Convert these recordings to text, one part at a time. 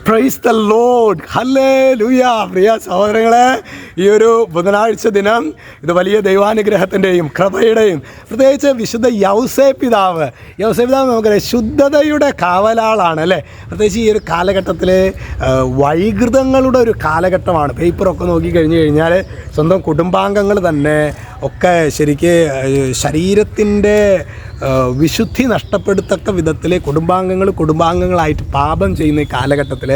Price the Lord, hallelujah. പ്രിയ സഹോദരങ്ങളെ, ഈ ഒരു ബുധനാഴ്ച ദിനം ഇത് വലിയ ദൈവാനുഗ്രഹത്തിൻ്റെയും കൃപയുടെയും, പ്രത്യേകിച്ച് വിശുദ്ധ യൗസേപ്പിതാവ് നമുക്കറിയാം ശുദ്ധതയുടെ കാവലാളാണ് അല്ലേ. പ്രത്യേകിച്ച് ഈ ഒരു കാലഘട്ടത്തിൽ വൈകൃതങ്ങളുടെ ഒരു കാലഘട്ടമാണ്. പേപ്പറൊക്കെ നോക്കിക്കഴിഞ്ഞ് കഴിഞ്ഞാൽ സ്വന്തം കുടുംബാംഗങ്ങൾ തന്നെ ഒക്കെ ശരിക്ക് ശരീരത്തിൻ്റെ വിശുദ്ധി നഷ്ടപ്പെടുത്തക്ക വിധത്തിൽ കുടുംബാംഗങ്ങളായിട്ട് പാപം ചെയ്യുന്ന ഈ കാലഘട്ടത്തിൽ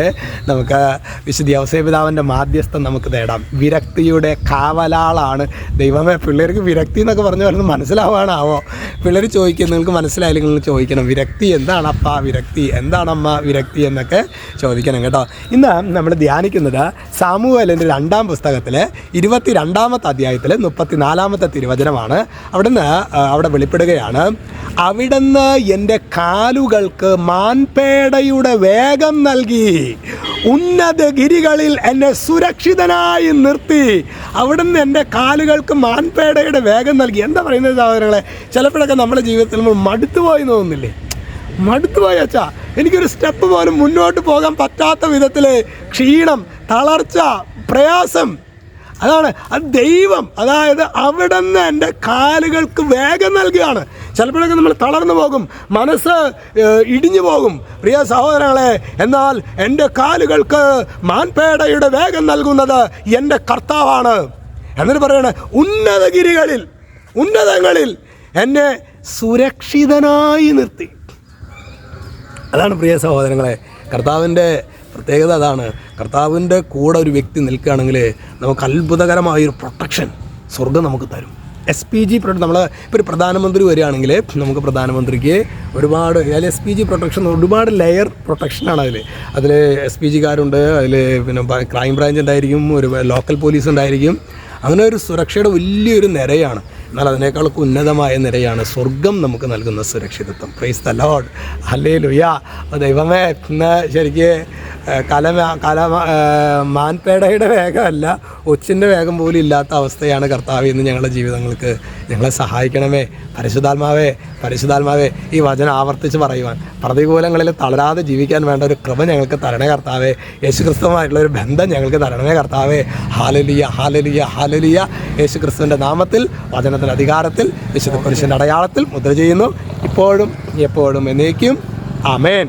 നമുക്ക് വിശുദ്ധ യൗസേപ്പിതാവിൻ്റെ മാധ്യസ്ഥം നമുക്ക് നേടാം. വിരക്തിയുടെ കാവലാളാണ് ദൈവമേ. പിള്ളേർക്ക് വിരക്തി എന്നൊക്കെ പറഞ്ഞു വരുന്നത് മനസ്സിലാവാനാവോ? പിള്ളേർ ചോദിക്കും, നിങ്ങൾക്ക് മനസ്സിലായില്ലെങ്കിൽ നിങ്ങൾ ചോദിക്കണം, വിരക്തി എന്താണപ്പ വിരക്തി, എന്താണമ്മ വിരക്തി എന്നൊക്കെ ചോദിക്കണം കേട്ടോ. ഇന്ന് നമ്മൾ ധ്യാനിക്കുന്നത് സാമുവേലിൻ്റെ 2-ാം പുസ്തകത്തിൽ 22-ാമത്തെ അധ്യായത്തിൽ 34-ാമത്തെ തിരുവചനമാണ്. അവിടെ വെളിപ്പെടുകയാണ്, അവിടുന്ന് എൻ്റെ കാലുകൾക്ക് മാൻപേടയുടെ വേഗം നൽകി, ഉന്നത ഗിരികളിൽ എന്നെ സുരക്ഷിതനായി നിർത്തി. അവിടുന്ന് എൻ്റെ കാലുകൾക്ക് മാൻപേടയുടെ വേഗം നൽകി. എന്താ പറയുന്നത് സഹോദരങ്ങളെ? ചിലപ്പോഴൊക്കെ നമ്മുടെ ജീവിതത്തിൽ നമ്മൾ മടുത്തുപോയി തോന്നുന്നില്ലേ? മടുത്തുപോയി അച്ഛാ, എനിക്കൊരു സ്റ്റെപ്പ് പോലും മുന്നോട്ട് പോകാൻ പറ്റാത്ത വിധത്തിൽ ക്ഷീണം, തളർച്ച, പ്രയാസം. അതാണ് അത് ദൈവം, അതായത് അവിടുന്ന് എൻ്റെ കാലുകൾക്ക് വേഗം നൽകുകയാണ്. ചിലപ്പോഴൊക്കെ നമ്മൾ തളർന്നു പോകും, മനസ്സ് ഇടിഞ്ഞു പോകും പ്രിയ സഹോദരങ്ങളെ. എന്നാൽ എൻ്റെ കാലുകൾക്ക് മാൻപേടയുടെ വേഗം നൽകുന്നത് എൻ്റെ കർത്താവാണ്. എന്നിട്ട് പറയണ, ഉന്നതങ്ങളിൽ എന്നെ സുരക്ഷിതനായി നിർത്തി. അതാണ് പ്രിയ സഹോദരങ്ങളെ, കർത്താവിൻ്റെ പ്രത്യേകത അതാണ്. കർത്താവിൻ്റെ കൂടെ ഒരു വ്യക്തി നിൽക്കുകയാണെങ്കിൽ നമുക്ക് അത്ഭുതകരമായൊരു പ്രൊട്ടക്ഷൻ സ്വർഗം നമുക്ക് തരും. SPG നമ്മൾ ഇപ്പോൾ ഒരു പ്രധാനമന്ത്രി വരികയാണെങ്കിൽ നമുക്ക് പ്രധാനമന്ത്രിക്ക് ഒരുപാട് SPG പ്രൊട്ടക്ഷൻ, ഒരുപാട് ലെയർ പ്രൊട്ടക്ഷനാണ് അതിൽ SPGക്കാരുണ്ട്, അതിൽ പിന്നെ ക്രൈം ബ്രാഞ്ച് ഉണ്ടായിരിക്കും, ഒരു ലോക്കൽ പോലീസ് ഉണ്ടായിരിക്കും. അങ്ങനെ ഒരു സുരക്ഷയുടെ വലിയൊരു നിരയാണ്. എന്നാൽ അതിനേക്കാളൊക്കെ ഉന്നതമായ നിരയാണ് സ്വർഗം നമുക്ക് നൽകുന്ന സുരക്ഷിതത്വം. Price the Lord, hallelujah. അപ്പോൾ ദൈവമേ, ഇന്ന് ശരിക്ക് മാൻപേടയുടെ വേഗമല്ല, ഒച്ചിൻ്റെ വേഗം പോലും ഇല്ലാത്ത അവസ്ഥയാണ് കർത്താവ് ഇന്ന് ഞങ്ങളുടെ ജീവിതങ്ങൾക്ക്. ഞങ്ങളെ സഹായിക്കണമേ പരിശുദ്ധാത്മാവേ. ഈ വചനം ആവർത്തിച്ച് പറയുവാൻ, പ്രതികൂലങ്ങളിൽ തളരാതെ ജീവിക്കാൻ വേണ്ട ഒരു കൃപ ഞങ്ങൾക്ക് തരണേ കർത്താവേ. യേശുക്രിസ്തുവുമായിട്ടുള്ള ഒരു ബന്ധം ഞങ്ങൾക്ക് തരണമേ കർത്താവേ. ഹല്ലേലൂയ. യേശുക്രിസ്തുവിൻ്റെ നാമത്തിൽ, വചനത്തിൻ്റെ അധികാരത്തിൽ, വിശുദ്ധ കുരിശിൻ്റെ അടയാളത്തിൽ മുദ്ര ചെയ്യുന്നു, ഇപ്പോഴും എപ്പോഴും എന്നേക്കും. ആമേൻ.